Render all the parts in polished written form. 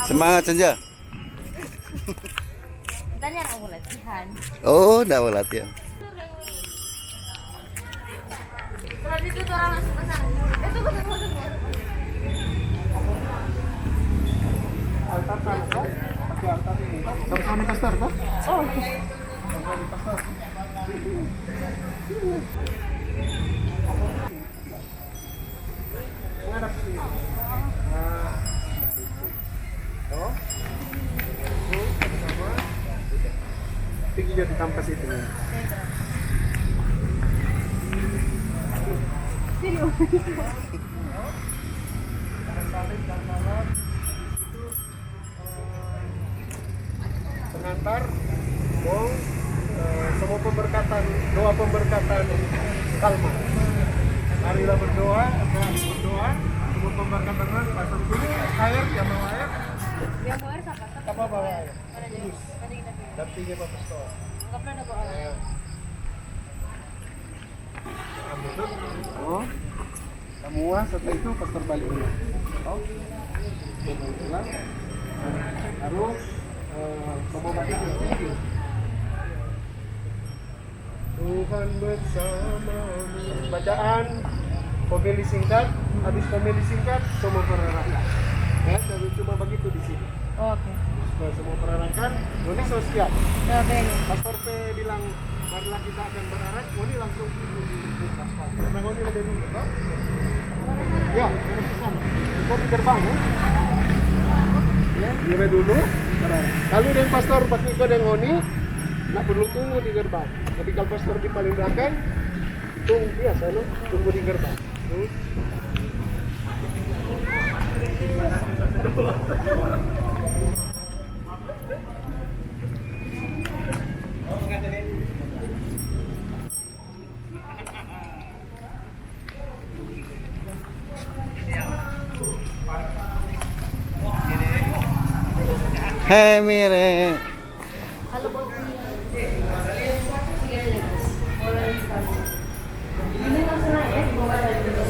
Semangat saja. Tanya nggak mau latihan. Oh, udah mau latihan. Kalau itu tuh orang langsung ke sana. Itu tunggu. Sama pastor toh? Oh. Menghadap sini. Nah. Toh. Sama. Tinggi jadi kampas itu. Pengantar mau semua pemberkatan, doa pemberkatan Salma. Marilah berdoa, semua pemberkatan pastor dulu, air, yang mau air, Yang mau air siapa? apa bawa air? Mana jadi? Tadi kita pilih. Dampingi Pak Pastor. Nggak pernah ada bawa air. Oh, semua setelah itu pastor balik dulu. Oh, pulang. Harus semua balik dulu. Tuhan bersamamu. Bacaan pemilih singkat, habis pemilih singkat semua perarakan. Ya, jadi cuma begitu di sini. Oh, oke. Setelah semua perarakan, Noni sudah siap. Udah beres. Pastor P bilang, marilah kita akan berarak, Noni langsung di pastor. Karena Noni lebih dulu, toh? Ya, harus ke sana. Kita di gerbang, ya. Ya, dia dulu, berarak. Kalau dengan pastor pakai ikut dengan Noni, nggak perlu tunggu di gerbang. Tapi kalau pastor di paling belakang, tunggu biasa, no? Tunggu di gerbang. Tuh. Hei Mire. Halo, Bos. Ini langsung naik ya, bawa air dulu.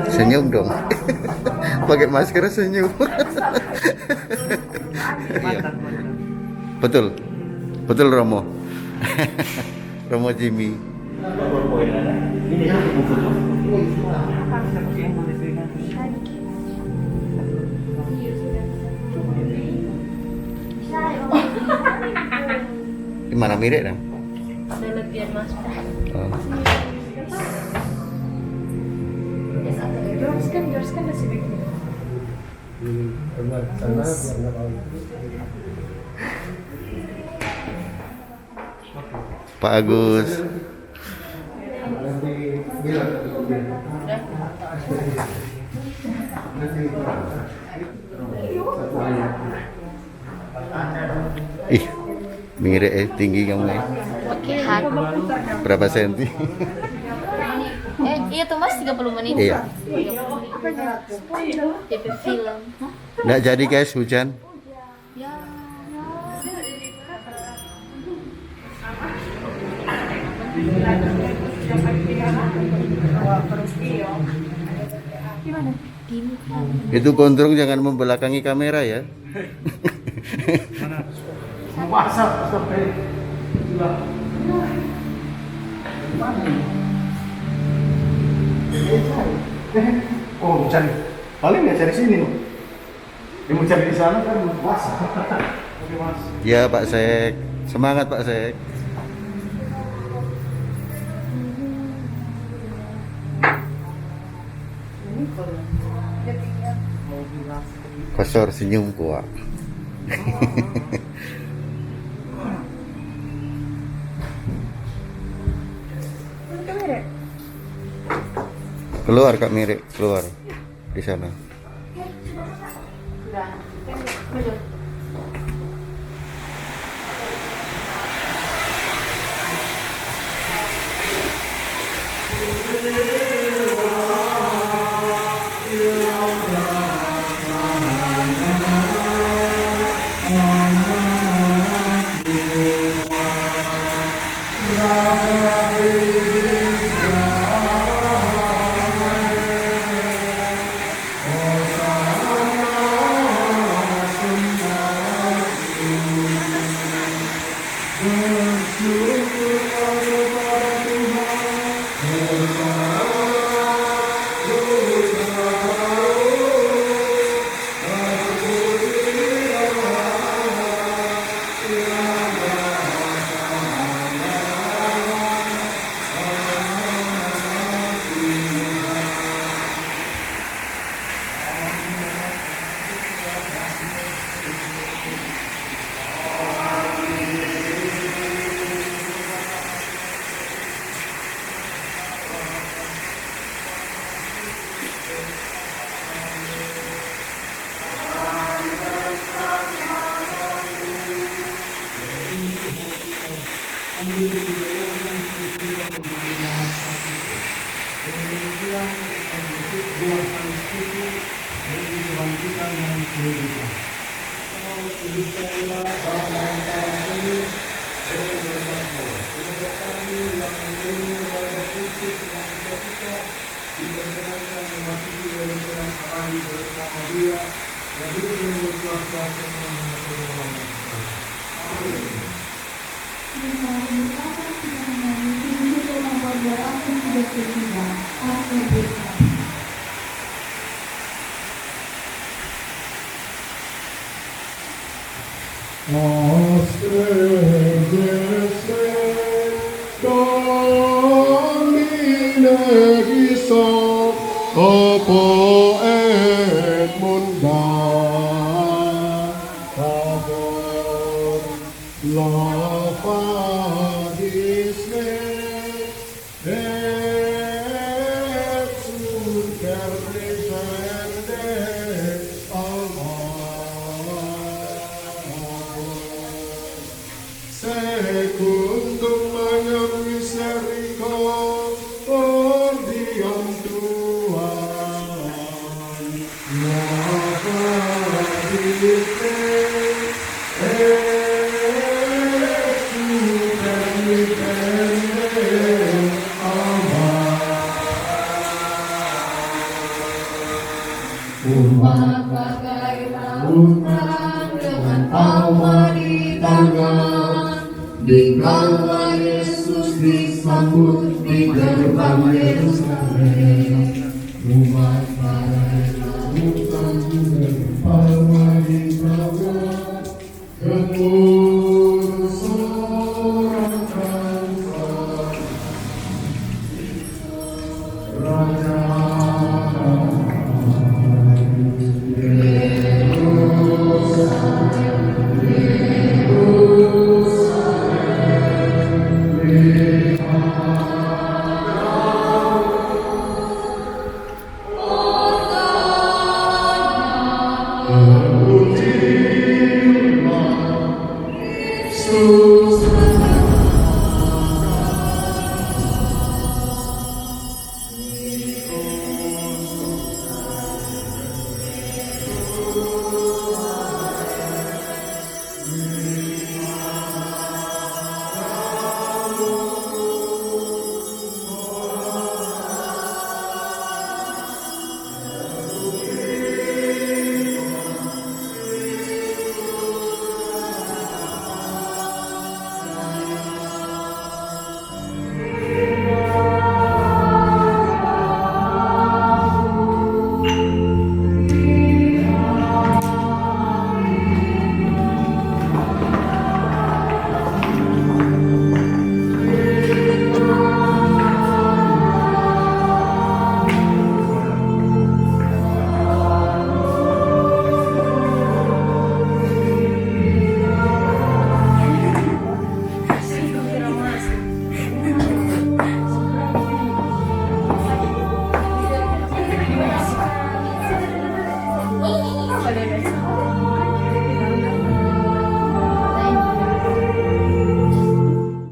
Senyum dong. Pakai masker senyum. Iya. Betul. Betul Romo. Romo Jimmy. Di mana mirip dong? Ada lebihan masuk. Oh. George kan masih begitu. Pak Agus. Ih, mirip tinggi kamu ya. Oke, Berapa senti? iya tuh Mas, 30 menit. Iya. DP film. Nggak jadi guys, hujan. Ya. Gimana? Itu gondrong jangan membelakangi kamera ya. basah sampai sudah. Oh, mau cari. Paling nggak cari sini loh. Dia mau cari di sana kan basah. Oke mas. Ya Pak Sek, semangat Pak Sek. Kosor senyum kuat. Keluar Kak Mirip, keluar di sana. Dikala Yesus disambut di gerbang Yerusalem, umat Mutan berpawai bawa kepul seorang bangsa Raja Jesus.